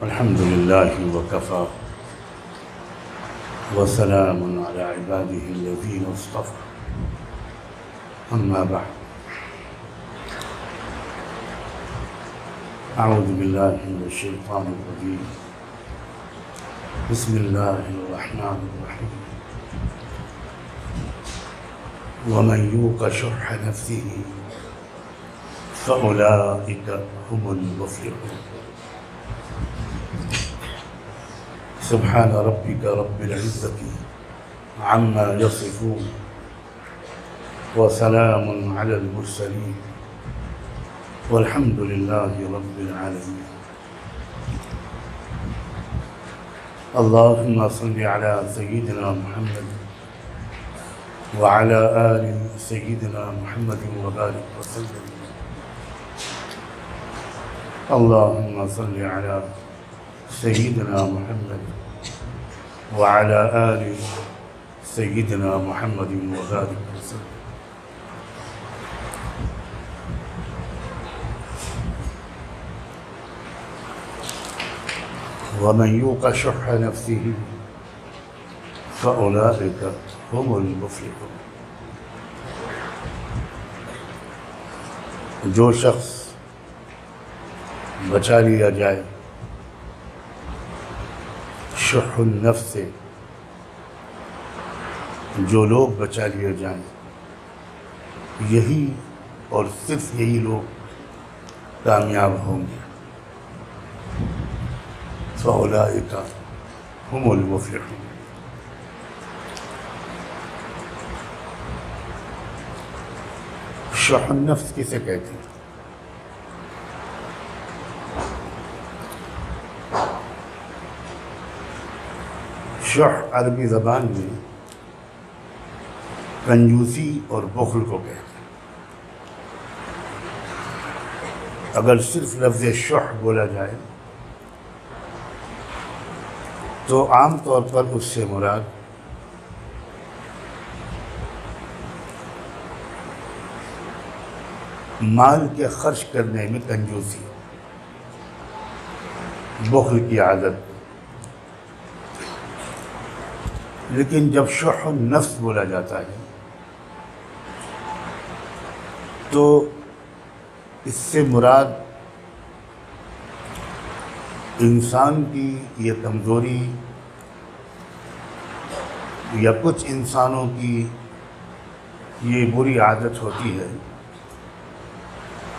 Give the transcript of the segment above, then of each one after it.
الحمد لله وكفى وسلام على عباده الذين اصطفى أما بعد أعوذ بالله من الشيطان الرجيم بسم الله الرحمن الرحيم ومن يوق شح نفسه فأولئك هم المفلحون سبحان ربك رب العزة عما يصفون وسلام على المرسلين والحمد لله رب العالمين اللهم صل على سيدنا محمد وعلى آل سيدنا محمد وبارك وسلم اللهم صل على سيدنا محمد وعلى آل سيدنا محمد وبارك وسلم ومن يوق شح نفسه فأولئك هم المفلحون جو شخص بچا لیا جائے شح النفس سے، جو لوگ بچا لیے جائیں، یہی اور صرف یہی لوگ کامیاب ہوں گے۔ فَأُولَٰئِكَ هُمُ الْمُفْلِحُونَ۔ شح النفس کسے کہتے ہیں؟ شح عربی زبان میں کنجوسی اور بخل کو کہتے ہیں۔ اگر صرف لفظ شح بولا جائے تو عام طور پر اس سے مراد مال کے خرچ کرنے میں کنجوسی، بخل کی عادت۔ لیکن جب شح النفس بولا جاتا ہے تو اس سے مراد انسان کی یہ کمزوری یا کچھ انسانوں کی یہ بری عادت ہوتی ہے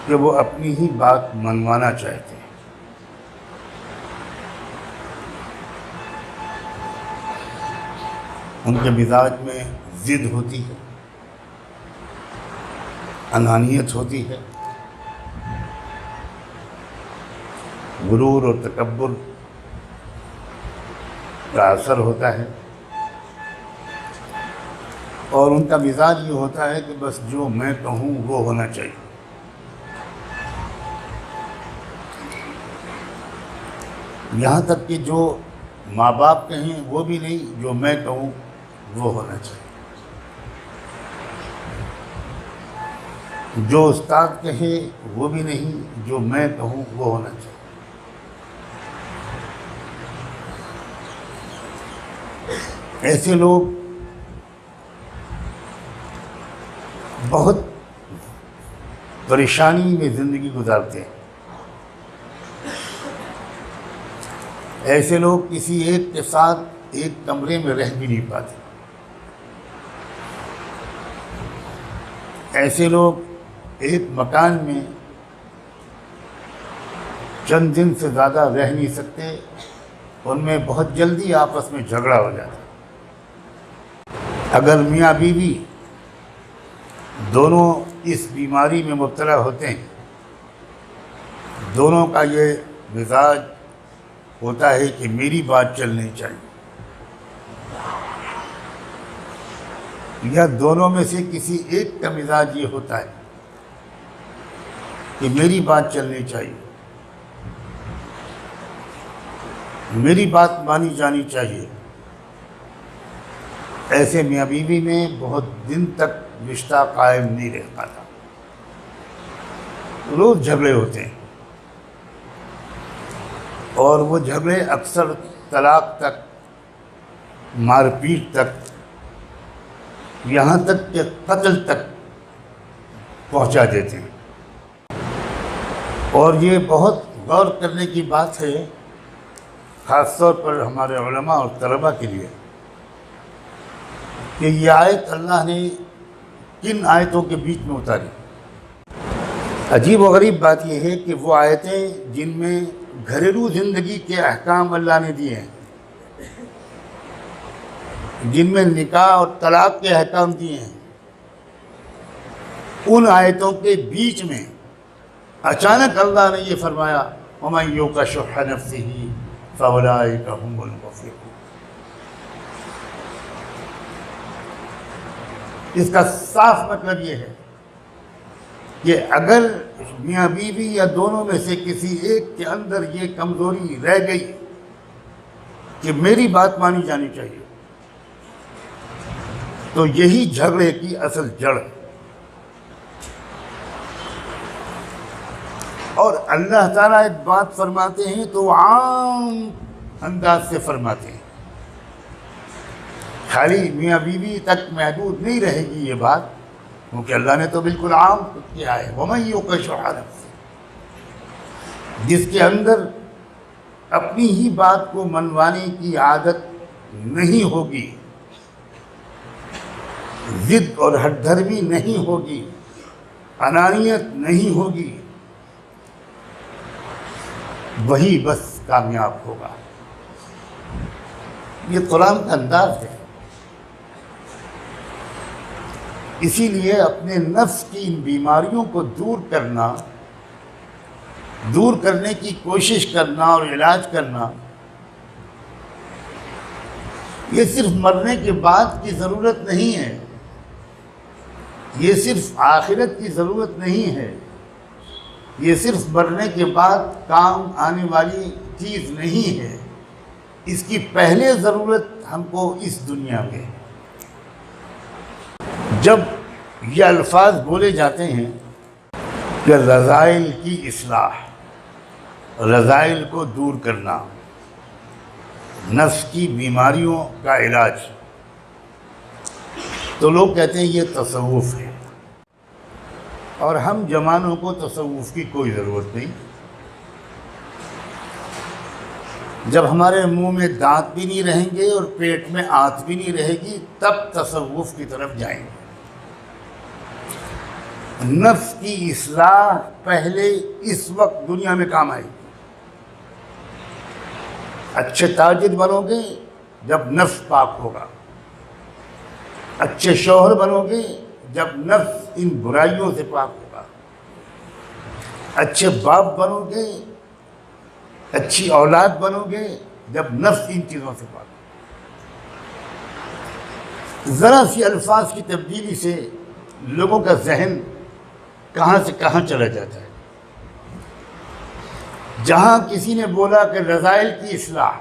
کہ وہ اپنی ہی بات منوانا چاہتے ہیں۔ ان کے مزاج میں ضد ہوتی ہے، انانیت ہوتی ہے، غرور اور تکبر کا اثر ہوتا ہے، اور ان کا مزاج یہ ہوتا ہے کہ بس جو میں کہوں وہ ہونا چاہیے۔ یہاں تک کہ جو ماں باپ کہیں وہ بھی نہیں، جو میں کہوں وہ ہونا چاہیے۔ جو استاد کہے وہ بھی نہیں، جو میں کہوں وہ ہونا چاہیے۔ ایسے لوگ بہت پریشانی میں زندگی گزارتے ہیں۔ ایسے لوگ کسی ایک کے ساتھ ایک کمرے میں رہ بھی نہیں پاتے۔ ایسے لوگ ایک مکان میں چند دن سے زیادہ رہ نہیں سکتے، ان میں بہت جلدی آپس میں جھگڑا ہو جاتا ہے۔ اگر میاں بیوی دونوں اس بیماری میں مبتلا ہوتے ہیں، دونوں کا یہ مزاج ہوتا ہے کہ میری بات چلنی چاہیے، یا دونوں میں سے کسی ایک کا مزاج یہ ہوتا ہے کہ میری بات چلنی چاہیے، میری بات مانی جانی چاہیے، ایسے میاں بیوی میں بہت دن تک رشتہ قائم نہیں رہ پاتا، روز جھگڑے ہوتے ہیں۔ اور وہ جھگڑے اکثر طلاق تک، مار پیٹ تک، یہاں تک کہ قتل تک پہنچا دیتے ہیں۔ اور یہ بہت غور کرنے کی بات ہے، خاص طور پر ہمارے علماء اور طلباء کے لیے، کہ یہ آیت اللہ نے کن آیتوں کے بیچ میں اتاری۔ عجیب و غریب بات یہ ہے کہ وہ آیتیں جن میں گھریلو زندگی کے احکام اللہ نے دیے ہیں، جن میں نکاح اور طلاق کے احکام دیے ہیں، ان آیتوں کے بیچ میں اچانک اللہ نے یہ فرمایا وَمَن يُوقَ شُحَّ نَفْسِهِ فَأُولَٰئِكَ هُمُ الْمُفْلِحُونَ۔ اس کا صاف مطلب یہ ہے کہ اگر میاں بیوی یا دونوں میں سے کسی ایک کے اندر یہ کمزوری رہ گئی کہ میری بات مانی جانی چاہیے، تو یہی جھگڑے کی اصل جڑ ہے۔ اور اللہ تعالیٰ ایک بات فرماتے ہیں تو عام انداز سے فرماتے ہیں، خالی میاں بیوی تک محدود نہیں رہے گی یہ بات، کیونکہ اللہ نے تو بالکل عام کیا ہے وَمَن يُوقَ شُحَّ نَفْسِهِ، جس کے اندر اپنی ہی بات کو منوانے کی عادت نہیں ہوگی، ضد اور ہٹ دھرمی نہیں ہوگی، انانیت نہیں ہوگی، وہی بس کامیاب ہوگا۔ یہ قرآن کا انداز ہے۔ اسی لیے اپنے نفس کی ان بیماریوں کو دور کرنے کی کوشش کرنا اور علاج کرنا، یہ صرف مرنے کے بعد کی ضرورت نہیں ہے، یہ صرف آخرت کی ضرورت نہیں ہے، یہ صرف مرنے کے بعد کام آنے والی چیز نہیں ہے، اس کی پہلے ضرورت ہم کو اس دنیا میں۔ جب یہ الفاظ بولے جاتے ہیں کہ رذائل کی اصلاح، رذائل کو دور کرنا، نفس کی بیماریوں کا علاج، تو لوگ کہتے ہیں یہ تصوف ہے، اور ہم جوانوں کو تصوف کی کوئی ضرورت نہیں۔ جب ہمارے منہ میں دانت بھی نہیں رہیں گے اور پیٹ میں آنت بھی نہیں رہے گی، تب تصوف کی طرف جائیں گے۔ نفس کی اصلاح پہلے اس وقت دنیا میں کام آئے گی۔ اچھے تاجر بنو گے جب نفس پاک ہوگا، اچھے شوہر بنو گے جب نفس ان برائیوں سے پاک ہوگا، اچھے باپ بنو گے، اچھی اولاد بنو گے جب نفس ان چیزوں سے پاک ہوگا۔ ذرا سی الفاظ کی تبدیلی سے لوگوں کا ذہن کہاں سے کہاں چلا جاتا ہے۔ جہاں کسی نے بولا کہ رذائل کی اصلاح،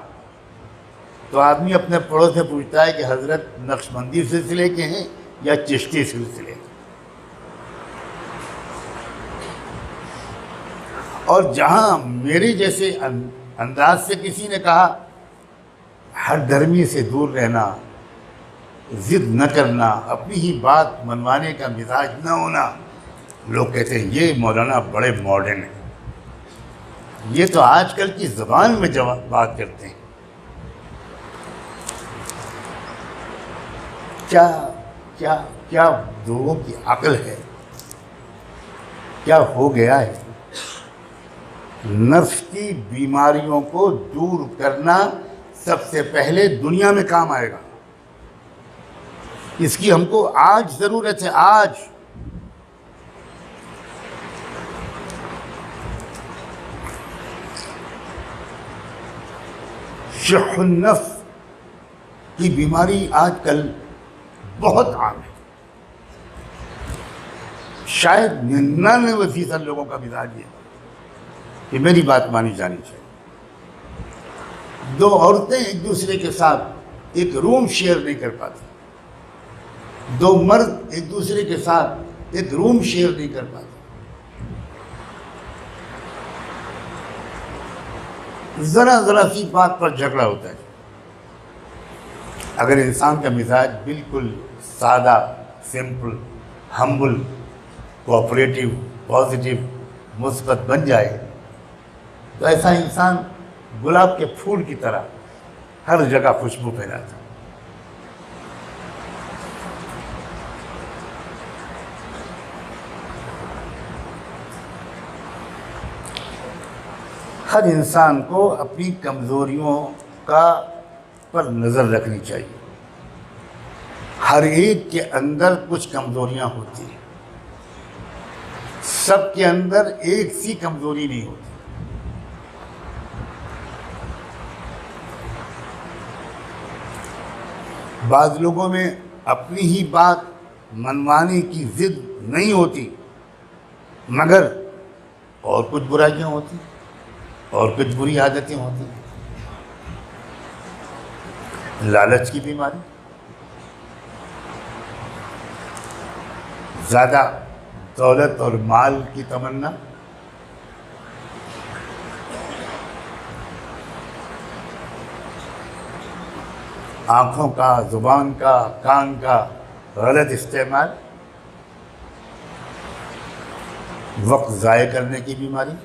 تو آدمی اپنے پڑوس سے پوچھتا ہے کہ حضرت نقشبندی سلسلے کے ہیں یا چشتی سلسلے کے۔ اور جہاں میرے جیسے انداز سے کسی نے کہا ہر دھرمی سے دور رہنا، ضد نہ کرنا، اپنی ہی بات منوانے کا مزاج نہ ہونا، لوگ کہتے ہیں یہ مولانا بڑے ماڈرن ہیں، یہ تو آج کل کی زبان میں بات کرتے ہیں۔ کیا لوگوں کی عقل ہے، کیا ہو گیا ہے؟ نفس کی بیماریوں کو دور کرنا سب سے پہلے دنیا میں کام آئے گا، اس کی ہم کو آج ضرورت ہے۔ آج شح النفس کی بیماری آج کل بہت عام ہے، شاید 99% لوگوں کا مزاج یہ ہے کہ میری بات مانی جانی چاہیے۔ دو عورتیں ایک دوسرے کے ساتھ ایک روم شیئر نہیں کر پاتی، دو مرد ایک دوسرے کے ساتھ ایک روم شیئر نہیں کر پاتے۔ ذرا ذرا سی بات پر جھگڑا ہوتا ہے۔ اگر انسان کا مزاج بالکل سادہ، سمپل، ہمبل، کوآپریٹو، پازیٹیو، مثبت بن جائے تو ایسا انسان گلاب کے پھول کی طرح ہر جگہ خوشبو پھیلاتا ہے۔ ہر انسان کو اپنی کمزوریوں پر نظر رکھنی چاہیے۔ ہر ایک کے اندر کچھ کمزوریاں ہوتی ہیں، سب کے اندر ایک سی کمزوری نہیں ہوتی۔ بعض لوگوں میں اپنی ہی بات منوانے کی ضد نہیں ہوتی، مگر اور کچھ برائیاں ہوتی اور کچھ بری عادتیں ہوتی۔ لالچ کی بیماری، زیادہ دولت اور مال کی تمنا، آنکھوں کا، زبان کا، کان کا غلط استعمال، وقت ضائع کرنے کی بیماری،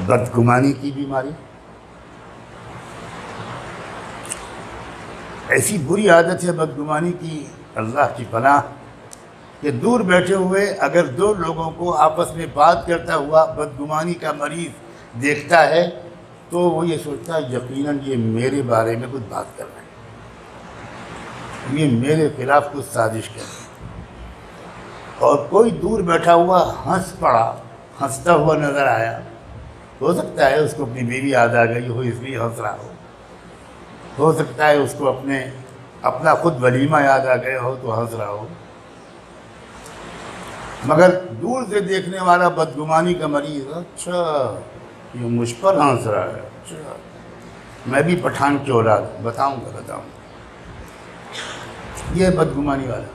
بدگمانی کی بیماری، ایسی بری عادت ہے بدگمانی کی، اللہ کی پناہ، کہ دور بیٹھے ہوئے اگر دو لوگوں کو آپس میں بات کرتا ہوا بدگمانی کا مریض دیکھتا ہے تو وہ یہ سوچتا ہے یقیناً یہ میرے بارے میں کچھ بات کر رہے ہیں، یہ میرے خلاف کچھ سازش کر رہے ہیں۔ اور کوئی دور بیٹھا ہوا ہنس پڑا، ہنستا ہوا نظر آیا، ہو سکتا ہے اس کو اپنی بیوی یاد آ گئی ہو اس لیے ہنس رہا ہو سکتا ہے اس کو اپنا خود ولیمہ یاد آ گیا ہو تو ہنس رہا ہو، مگر دور سے دیکھنے والا بدگمانی کا مریض، اچھا یہ مجھ پر ہنس رہا ہے، اچھا میں بھی پٹھان کی اولاد، بتاؤں گا۔ یہ بدگمانی والا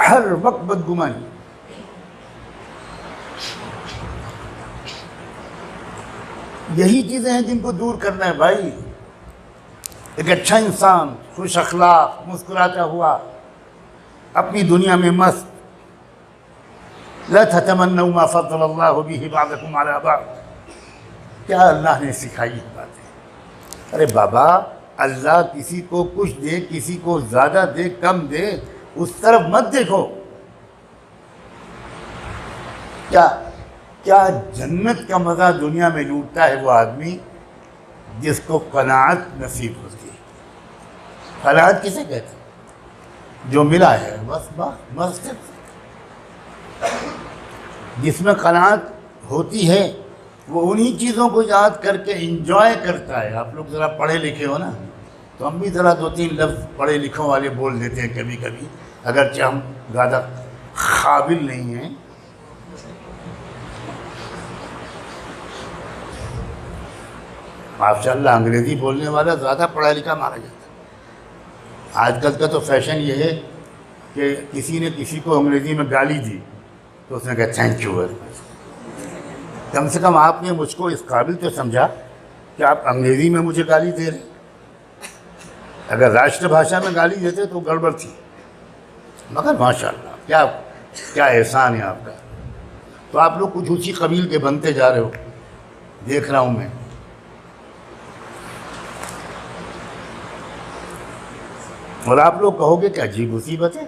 ہر وقت بدگمانی۔ یہی چیزیں ہیں جن کو دور کرنا ہے بھائی۔ ایک اچھا انسان، خوش اخلاق، مسکراتا ہوا، اپنی دنیا میں مست، لا تتمنوا ما فضل اللہ به بعضکم علی بعض، کیا اللہ نے سکھائی باتیں؟ ارے بابا، اللہ کسی کو کچھ دے، کسی کو زیادہ دے، کم دے، اس طرف مت دیکھو۔ کیا جنت کا مزہ دنیا میں لوٹتا ہے وہ آدمی جس کو قناعت نصیب ہوتی ہے۔ قناعت کسے کہتے ہیں؟ جو ملا ہے بس جس میں قناعت ہوتی ہے وہ انہی چیزوں کو یاد کر کے انجوائے کرتا ہے۔ آپ لوگ ذرا پڑھے لکھے ہو نا، تو ہم بھی ذرا 2-3 لفظ پڑھے لکھوں والے بول دیتے ہیں کبھی کبھی، اگرچہ ہم زیادہ قابل نہیں ہیں۔ ماشاءاللہ انگریزی بولنے والا زیادہ پڑھا لکھا مانا جاتا ہے۔ آج کل کا تو فیشن یہ ہے کہ کسی نے کسی کو انگریزی میں گالی دی تو اس نے کہا تھینک یو ویری مچ۔ کم سے کم آپ نے مجھ کو اس قابل تو سمجھا کہ آپ انگریزی میں مجھے گالی دے رہے ہیں۔ اگر راشٹر بھاشا میں گالی دیتے تو گڑبڑ تھی، مگر ماشاءاللہ کیا احسان ہے آپ کا۔ تو آپ لوگ کچھ اسی قبیل کے بنتے جا رہے ہو، دیکھ رہا ہوں میں۔ اور آپ لوگ کہو گے کہ عجیب مصیبت ہے،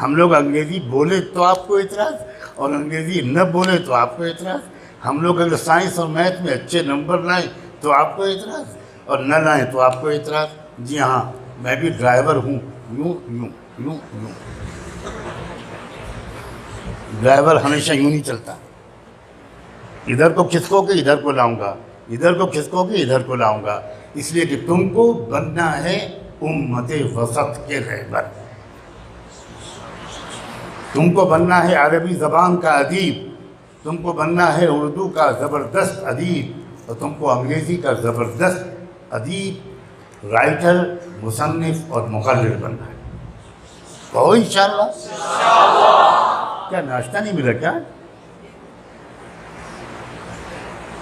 ہم لوگ انگریزی بولے تو آپ کو اعتراض، اور انگریزی نہ بولے تو آپ کو اعتراض۔ ہم لوگ اگر سائنس اور میتھ میں اچھے نمبر لائیں تو آپ کو اعتراض، اور نہ لائیں تو آپ کو اعتراض۔ جی ہاں، میں بھی ڈرائیور ہوں، یوں یوں یوں یوں، ڈرائیور ہمیشہ یوں نہیں چلتا، ادھر کو کھسکو گے ادھر کو لاؤں گا، ادھر کو کھسکو گے ادھر کو لاؤں گا، اس لیے کہ تم کو بننا ہے امت وسط کے رہبر، تم کو بننا ہے عربی زبان کا ادیب، تم کو بننا ہے اردو کا زبردست ادیب، اور تم کو انگریزی کا زبردست ادیب، رائٹر، مصنف اور مقرر بننا ہے۔ کہو انشاءاللہ۔ کیا ناشتہ نہیں ملا کیا؟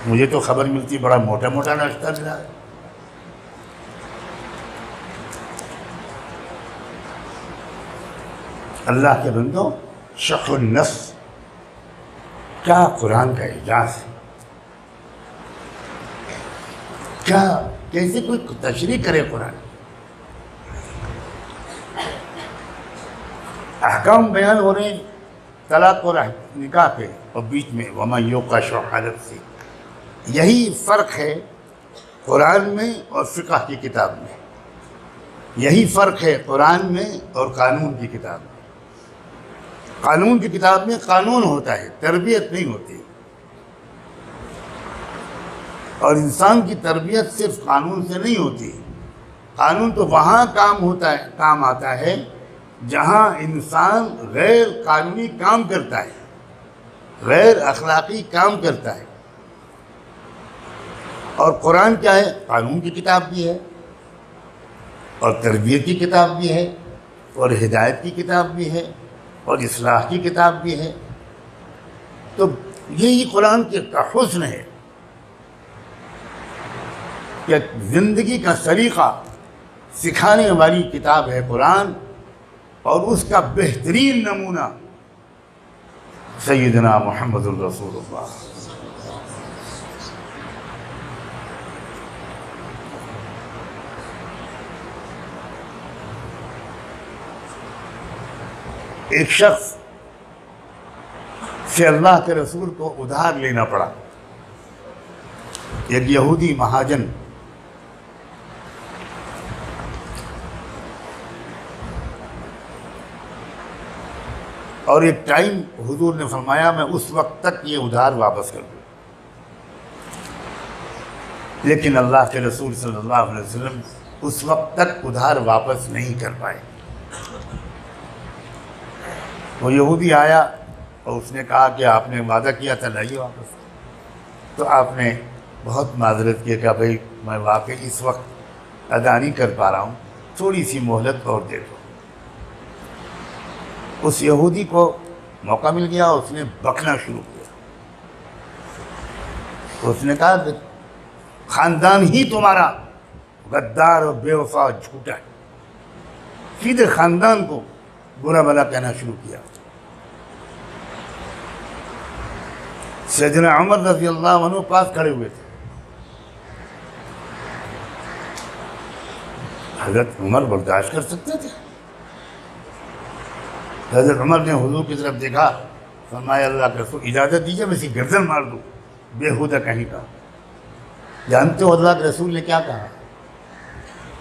مجھے تو خبر ملتی بڑا موٹا موٹا ناشتہ ملا ہے۔ اللہ کے بندوں، شح النفس کیا قرآن کا اعجاز ہے! کیا کیسے کوئی تشریح کرے قرآن؟ احکام بیان ہو رہے ہیں طلاق اور نکاح پہ، اور بیچ میں وَمَن یُوقَ شُحَّ نَفْسِهِ۔ یہی فرق ہے قرآن میں اور فقہ کی کتاب میں، یہی فرق ہے قرآن میں اور قانون کی کتاب میں۔ قانون کی کتاب میں قانون ہوتا ہے، تربیت نہیں ہوتی، اور انسان کی تربیت صرف قانون سے نہیں ہوتی۔ قانون تو وہاں کام آتا ہے جہاں انسان غیر قانونی کام کرتا ہے، غیر اخلاقی کام کرتا ہے۔ اور قرآن کیا ہے؟ قانون کی کتاب بھی ہے، اور تربیت کی کتاب بھی ہے، اور ہدایت کی کتاب بھی ہے، اور اصلاح کی کتاب بھی ہے۔ تو یہی قرآن کا حسن ہے کہ زندگی کا سلیقہ سکھانے والی کتاب ہے قرآن، اور اس کا بہترین نمونہ سیدنا محمد الرسول اللہ۔ ایک شخص سے اللہ کے رسول کو ادھار لینا پڑا۔ ایک یہودی مہاجن اور ایک ٹائم حضور نے فرمایا میں اس وقت تک یہ ادھار واپس کر دوں، لیکن اللہ کے رسول صلی اللہ علیہ وسلم اس وقت تک ادھار واپس نہیں کر پائے۔ وہ یہودی آیا اور اس نے کہا کہ آپ نے وعدہ کیا تھا لائیے واپس۔ تو آپ نے بہت معذرت کی کہ بھائی میں واقعی اس وقت ادا نہیں کر پا رہا ہوں، تھوڑی سی مہلت اور دے دو۔ اس یہودی کو موقع مل گیا، اس نے بکنا شروع کیا۔ اس نے کہا کہ خاندان ہی تمہارا غدار اور بے وفا اور جھوٹا ہے۔ سیدھے خاندان کو برا بھلا کہنا شروع کیا۔ سیدنا عمر رضی اللہ عنہ پاس کھڑے ہوئے تھے۔ حضرت عمر برداشت کر سکتے تھے؟ حضرت عمر نے حضور کی طرف دیکھا، فرمایا اللہ کے رسول اجازت دیجیے میں اسی گردن مار دوں، بےہودہ کہیں کا۔ جانتے ہو اللہ کے رسول نے کیا کہا؟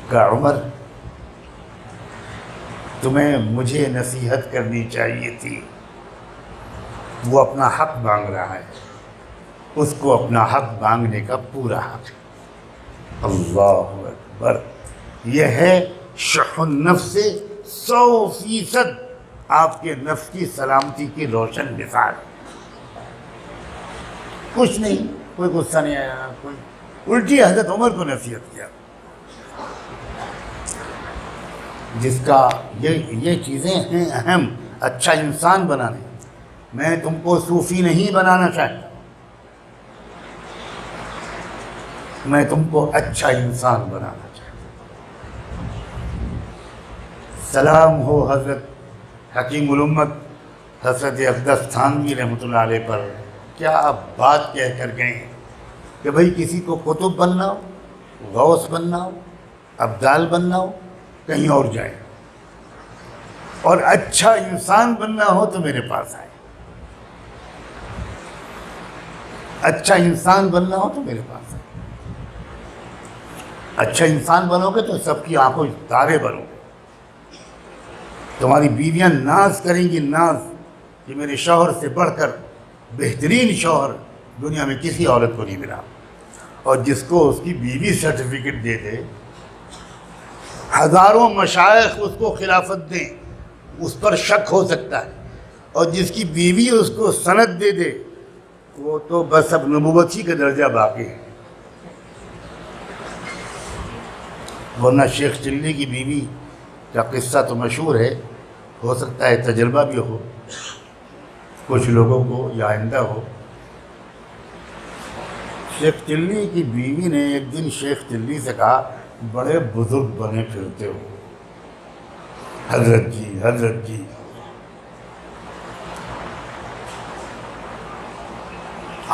کہا عمر تمہیں مجھے نصیحت کرنی چاہیے تھی، وہ اپنا حق مانگ رہا ہے، اس کو اپنا حق مانگنے کا پورا حق ہے۔ اللہ اکبر! یہ ہے شح النفس سے 100% آپ کے نفس کی سلامتی کی روشن مثال۔ کچھ نہیں، کوئی غصہ نہیں آیا، کوئی الٹی حضرت عمر کو نصیحت کیا۔ جس کا یہ چیزیں ہیں اہم اچھا انسان بنانے۔ میں تم کو صوفی نہیں بنانا چاہتا، میں تم کو اچھا انسان بنانا چاہتا۔ سلام ہو حضرت حکیم الامت حضرت اقدس تھانوی رحمۃ اللہ علیہ پر، کیا بات کہہ کر گئے ہیں کہ بھائی کسی کو قطب بننا ہو، غوث بننا ہو، ابدال بننا ہو، کہیں اور جائے، اور اچھا انسان بننا ہو تو میرے پاس آئے۔ اچھا انسان بننا ہو تو میرے پاس آئے۔ اچھا انسان بنو گے تو سب کی آنکھوں تارے بنو گے۔ تمہاری بیویاں ناز کریں گی، ناز کہ میرے شوہر سے بڑھ کر بہترین شوہر دنیا میں کسی عورت کو نہیں ملا۔ اور جس کو اس کی بیوی سرٹیفکیٹ دے دے، ہزاروں مشائخ اس کو خلافت دیں، اس پر شک ہو سکتا ہے، اور جس کی بیوی اس کو سند دے دے وہ تو بس اب نبوت ہی کا درجہ باقی ہے۔ ورنہ شیخ چلی کی بیوی کا قصہ تو مشہور ہے، ہو سکتا ہے تجربہ بھی ہو۔ کچھ لوگوں کو یا آئندہ ہو، شیخ چلی کی بیوی نے ایک دن شیخ چلی سے کہا بڑے بزرگ بنے پھرتے ہو حضرت جی، حضرت جی۔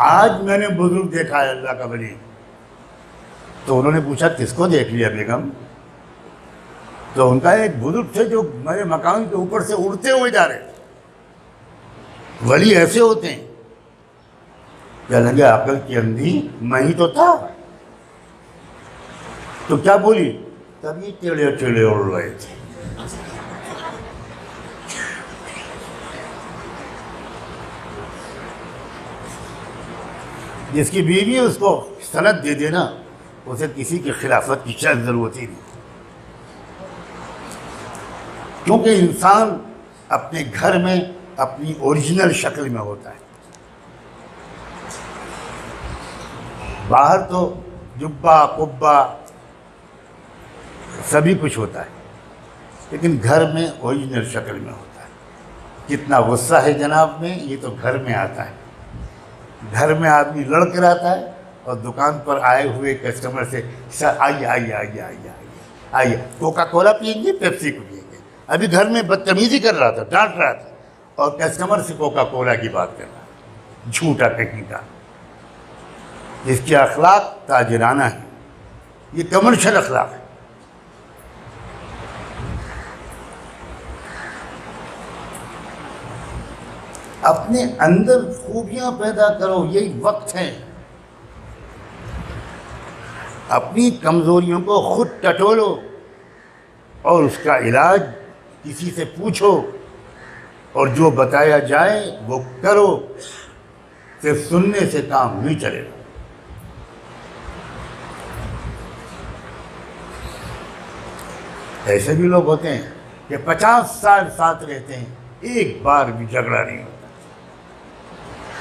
آج میں نے بزرگ دیکھا ہے اللہ کا ولی۔ تو انہوں نے پوچھا کس کو دیکھ لیا بیگم؟ تو ان کا ایک بزرگ تھے جو میرے مکان کے اوپر سے اڑتے ہوئے جا رہے تھے۔ ولی ایسے ہوتے ہیں، کہنے لگے عقل کی اندھی میں ہی تو تھا۔ تو کیا بولی؟ تبھی ٹیڑے ٹیڑے اڑ رہے تھے۔ جس کی بیوی اس کو سند دے دینا، اسے کسی کی خلافت کی شاید ضرورت ہی نہیں، کیونکہ انسان اپنے گھر میں اپنی اوریجنل شکل میں ہوتا ہے۔ باہر تو جبہ قبہ سبھی کچھ ہوتا ہے، لیکن گھر میں اوریجنل شکل میں ہوتا ہے۔ کتنا غصہ ہے جناب میں، یہ تو گھر میں آتا ہے۔ گھر میں آدمی لڑ کر آتا ہے اور دکان پر آئے ہوئے کسٹمر سے سر آئیے آئیے آئیے آئیے آئیے آئیے، کوکا کولا پئیں گے، پیپسی کو پئیں گے۔ ابھی گھر میں بدتمیزی کر رہا تھا، ڈانٹ رہا تھا، اور کسٹمر سے کوکا کولا کی بات کر رہا ہے، جھوٹا کہیں کا۔ جس کے اخلاق تاجرانہ ہیں، یہ کمرشل اخلاق ہے۔ اپنے اندر خوبیاں پیدا کرو، یہی وقت ہے۔ اپنی کمزوریوں کو خود ٹٹولو اور اس کا علاج کسی سے پوچھو، اور جو بتایا جائے وہ کرو۔ صرف سننے سے کام نہیں چلے گا۔ ایسے بھی لوگ ہوتے ہیں کہ 50 سال ساتھ رہتے ہیں، ایک بار بھی جھگڑا نہیں ہوتا،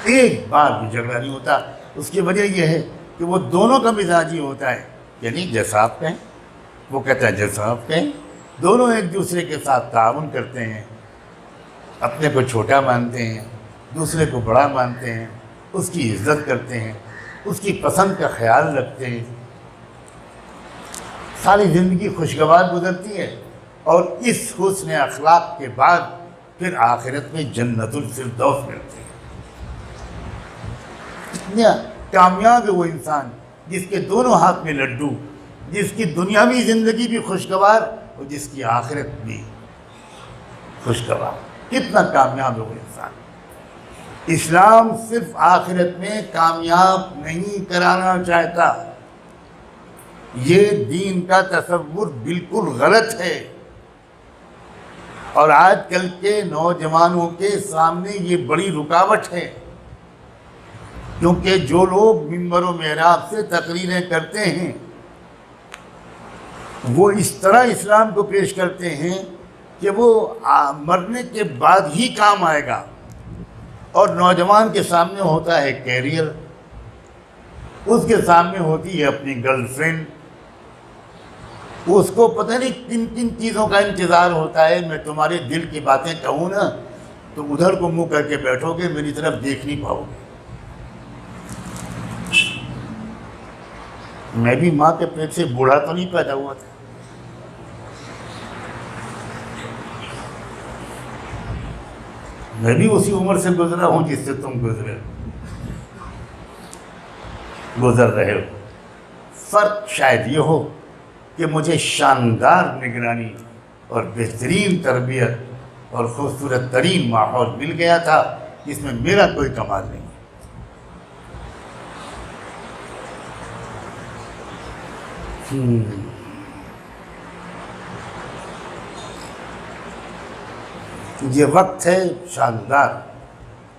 ایک بار بھی جھگڑا نہیں ہوتا۔ اس کی وجہ یہ ہے کہ وہ دونوں کا مزاج ہی ہوتا ہے، یعنی جیسا آپ کہیں وہ کہتا ہے جیسا آپ کہیں۔ دونوں ایک دوسرے کے ساتھ تعاون کرتے ہیں، اپنے کو چھوٹا مانتے ہیں، دوسرے کو بڑا مانتے ہیں، اس کی عزت کرتے ہیں، اس کی پسند کا خیال رکھتے ہیں۔ ساری زندگی خوشگوار گزرتی ہے، اور اس حسن اخلاق کے بعد پھر آخرت میں جنت الفردوس ملتی ہے۔ اتنا کامیاب ہے وہ انسان جس کے دونوں ہاتھ میں لڈو، جس کی دنیاوی زندگی بھی خوشگوار اور جس کی آخرت بھی خوشگوار۔ کتنا کامیاب ہے وہ انسان۔ اسلام صرف آخرت میں کامیاب نہیں کرانا چاہتا، یہ دین کا تصور بالکل غلط ہے، اور آج کل کے نوجوانوں کے سامنے یہ بڑی رکاوٹ ہے، کیونکہ جو لوگ منبر و محراب سے تقریریں کرتے ہیں وہ اس طرح اسلام کو پیش کرتے ہیں کہ وہ مرنے کے بعد ہی کام آئے گا، اور نوجوان کے سامنے ہوتا ہے کیریئر، اس کے سامنے ہوتی ہے اپنی گرل فرینڈ، اس کو پتہ نہیں کن کن چیزوں کا انتظار ہوتا ہے۔ میں تمہارے دل کی باتیں کہوں نا تو ادھر کو منہ کر کے بیٹھو گے، میری طرف دیکھ نہیں پاؤ گے۔ میں بھی ماں کے پیٹ سے بوڑھا تو نہیں پیدا ہوا تھا، میں بھی اسی عمر سے گزرا ہوں جس سے تم گزر رہے ہو۔ فرق شاید یہ ہو کہ مجھے شاندار نگرانی اور بہترین تربیت اور خوبصورت ترین ماحول مل گیا تھا جس میں میرا کوئی کمال نہیں ہے۔ یہ وقت ہے شاندار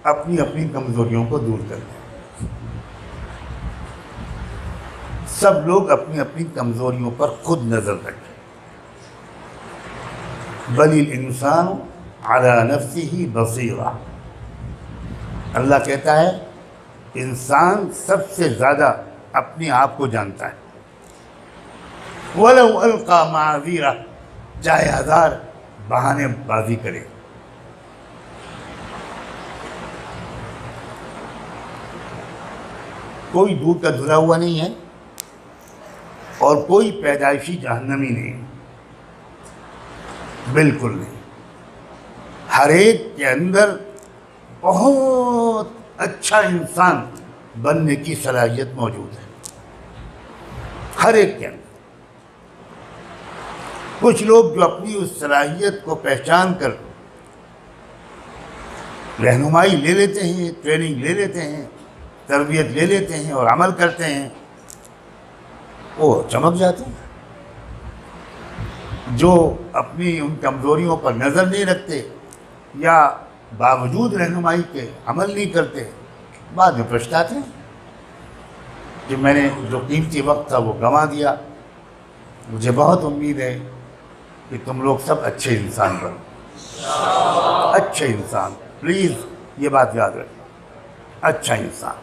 اپنی اپنی کمزوریوں کو دور کرنے۔ سب لوگ اپنی اپنی کمزوریوں پر خود نظر رکھیں۔ بل الانسان علی نفسہ بصیرہ، اللہ کہتا ہے انسان سب سے زیادہ اپنے آپ کو جانتا ہے۔ وَلَوْ أَلْقَى مَعَاذِيرَهْ، چاہے ہزار بہانے بازی کرے۔ کوئی دودھ کا دھلا ہوا نہیں ہے اور کوئی پیدائشی جہنمی نہیں، بالکل نہیں۔ ہر ایک کے اندر بہت اچھا انسان بننے کی صلاحیت موجود ہے، ہر ایک کے اندر۔ کچھ لوگ جو اپنی اس صلاحیت کو پہچان کر رہنمائی لے لیتے ہیں، ٹریننگ لے لیتے ہیں، تربیت لے لیتے ہیں اور عمل کرتے ہیں، وہ چمک جاتے ہیں۔ جو اپنی ان کمزوریوں پر نظر نہیں رکھتے یا باوجود رہنمائی کے عمل نہیں کرتے، بعد میں پچھتاتے ہیں کہ میں نے جو قیمتی وقت تھا وہ گنوا دیا۔ مجھے بہت امید ہے کہ تم لوگ سب اچھے انسان بنو، اچھے انسان، پلیز یہ بات یاد رکھنا، اچھا انسان۔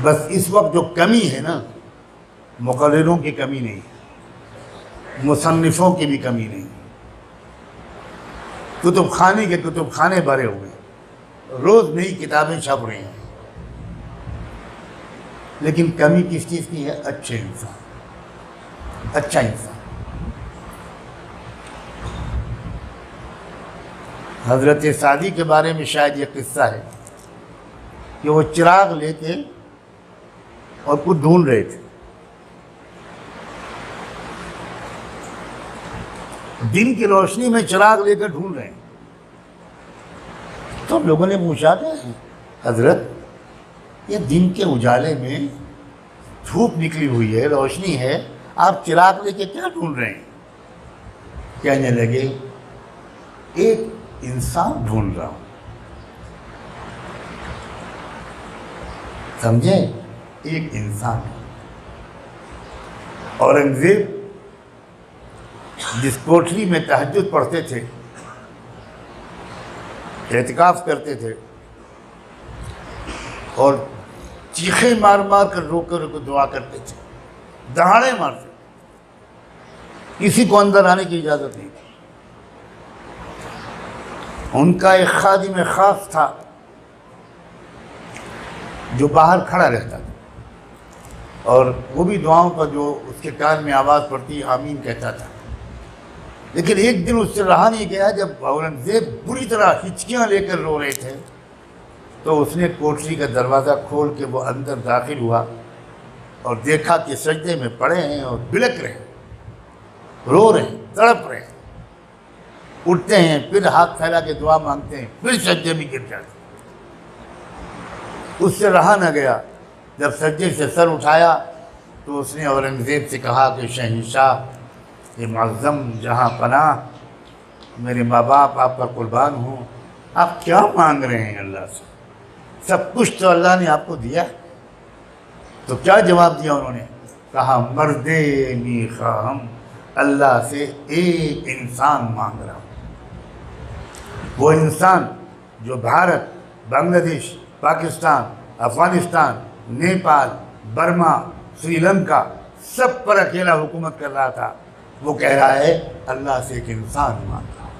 بس اس وقت جو کمی ہے نا، مقرروں کی کمی نہیں، مصنفوں کی بھی کمی نہیں، کتب خانے کے کتب خانے بھرے ہوئے، روز نئی کتابیں چھپ رہی ہیں، لیکن کمی کس چیز کی ہے؟ اچھے انسان، اچھا انسان۔ حضرت سعدی کے بارے میں شاید یہ قصہ ہے کہ وہ چراغ لے کے اور کچھ ڈھونڈ رہے تھے، دن کی روشنی میں چراغ لے کر ڈھونڈ رہے ہیں۔ تو لوگوں نے پوچھا کہ حضرت یہ دن کے اجالے میں دھوپ نکلی ہوئی ہے، روشنی ہے، آپ چراغ لے کے کیا ڈھونڈ رہے ہیں؟ کہنے لگے ایک انسان ڈھونڈ رہا ہوں، سمجھے؟ ایک انسان۔ اورنگزیب جس کوٹھری میں تہجد پڑھتے تھے، اعتکاف کرتے تھے اور چیخیں مار مار کر رو کر دعا کرتے تھے، دہاڑے مارتے، کسی کو اندر آنے کی اجازت نہیں تھی۔ ان کا ایک خادم خاص تھا جو باہر کھڑا رہتا تھا اور وہ بھی دعاؤں کا جو اس کے کان میں آواز پڑتی آمین کہتا تھا۔ لیکن ایک دن اس سے رہا نہیں گیا، جب اورنگزیب بری طرح ہچکیاں لے کر رو رہے تھے تو اس نے کوٹری کا دروازہ کھول کے وہ اندر داخل ہوا اور دیکھا کہ سجدے میں پڑے ہیں اور بلک رہے ہیں، رو رہے ہیں، تڑپ رہے ہیں، اٹھتے ہیں، پھر ہاتھ پھیلا کے دعا مانگتے ہیں، پھر سجدے میں گر جاتے ہیں۔ اس سے رہا نہ گیا، جب سجدے سے سر اٹھایا تو اس نے اورنگزیب سے کہا کہ شہنشاہ یہ معظم جہاں پناہ، میرے ماں باپ آپ کا قربان ہوں، آپ کیا مانگ رہے ہیں اللہ سے؟ سب کچھ تو اللہ نے آپ کو دیا۔ تو کیا جواب دیا انہوں نے؟ کہا مرد میخواہم، اللہ سے ایک انسان مانگ رہا ہوں، وہ انسان جو بھارت، بنگلہ دیش، پاکستان، افغانستان، نیپال، برما، سری لنکا سب پر اکیلا حکومت کر رہا تھا، وہ کہہ رہا ہے اللہ سے ایک انسان مانگ رہا ہوں،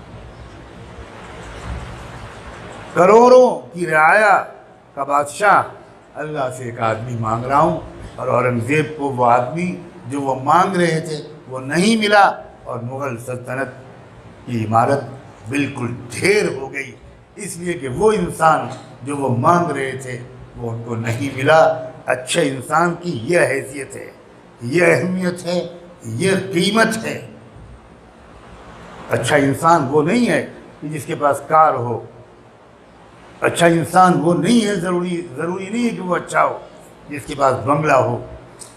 کروڑوں کی رعایا کا بادشاہ، اللہ سے ایک آدمی مانگ رہا ہوں۔ اور اورنگزیب کو وہ آدمی جو وہ مانگ رہے تھے وہ نہیں ملا اور مغل سلطنت کی عمارت بالکل ڈھیر ہو گئی، اس لیے کہ وہ انسان جو وہ مانگ رہے تھے وہ ان کو نہیں ملا۔ اچھے انسان کی یہ حیثیت ہے، یہ اہمیت ہے، یہ قیمت ہے۔ اچھا انسان وہ نہیں ہے کہ جس کے پاس کار ہو، اچھا انسان وہ نہیں ہے، ضروری نہیں ہے کہ وہ اچھا ہو جس کے پاس بنگلہ ہو۔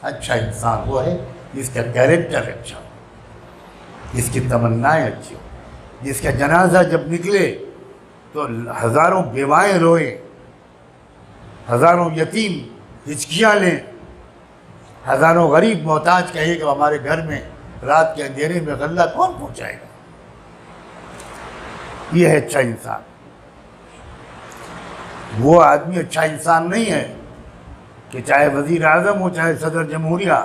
اچھا انسان وہ ہے جس کا کیریکٹر اچھا ہو، جس کی تمنائیں اچھی ہو، جس کا جنازہ جب نکلے تو ہزاروں بیوائیں روئیں، ہزاروں یتیم ہچکیاں لیں، ہزاروں غریب محتاج کہے کہ ہمارے گھر میں رات کے اندھیرے میں غلہ کون پہنچائے گا۔ یہ ہے اچھا انسان۔ وہ آدمی اچھا انسان نہیں ہے کہ چاہے وزیر اعظم ہو، چاہے صدر جمہوریہ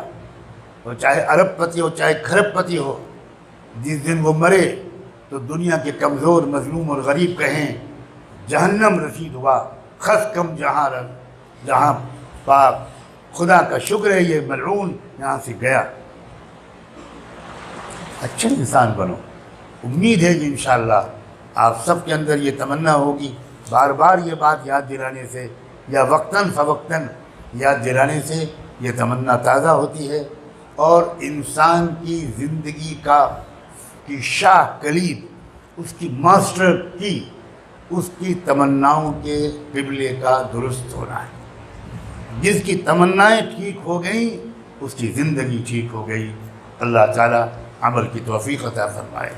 ہو، چاہے ارب پتی ہو، چاہے کھرب پتی ہو، جس دن وہ مرے تو دنیا کے کمزور، مظلوم اور غریب کہیں جہنم رسید ہوا، خس کم جہاں پاک خدا کا شکر ہے یہ ملعون یہاں سے گیا۔ اچھے انسان بنو۔ امید ہے کہ انشاءاللہ آپ سب کے اندر یہ تمنا ہوگی، بار بار یہ بات یاد دلانے سے یا وقتاً فوقتاً یاد دلانے سے یہ تمنا تازہ ہوتی ہے، اور انسان کی زندگی کی شاہ کلید، اس کی ماسٹر کی، اس کی تمناؤں کے قبلے کا درست ہونا ہے۔ جس کی تمنائیں ٹھیک ہو گئیں اس کی زندگی ٹھیک ہو گئی۔ اللہ تعالیٰ عمل کی توفیق عطا فرمائے۔